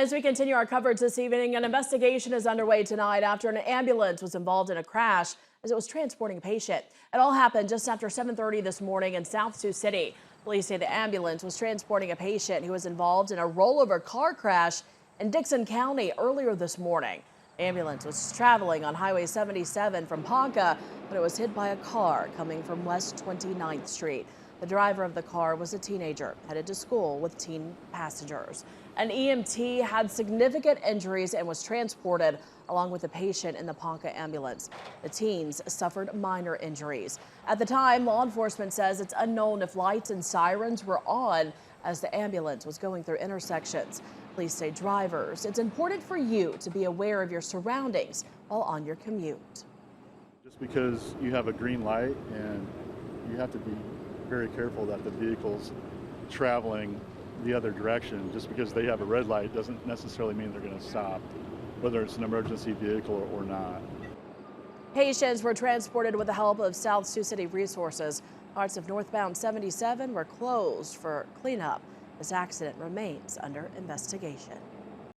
As we continue our coverage this evening, an investigation is underway tonight after an ambulance was involved in a crash as it was transporting a patient. It all happened just after 7:30 this morning in South Sioux City. Police say the ambulance was transporting a patient who was involved in a rollover car crash in Dixon County earlier this morning. The ambulance was traveling on Highway 77 from Ponca, but it was hit by a car coming from West 29th Street. The driver of the car was a teenager headed to school with teen passengers. An EMT had significant injuries and was transported along with the patient in the Ponca ambulance. The teens suffered minor injuries. At the time, law enforcement says it's unknown if lights and sirens were on as the ambulance was going through intersections. Police say drivers, it's important for you to be aware of your surroundings while on your commute. Just because you have a green light, and you have to be very careful that the vehicle's traveling the other direction. Just because they have a red light doesn't necessarily mean they're going to stop, whether it's an emergency vehicle or not. Patients were transported with the help of South Sioux City resources. Parts of northbound 77 were closed for cleanup. This accident remains under investigation.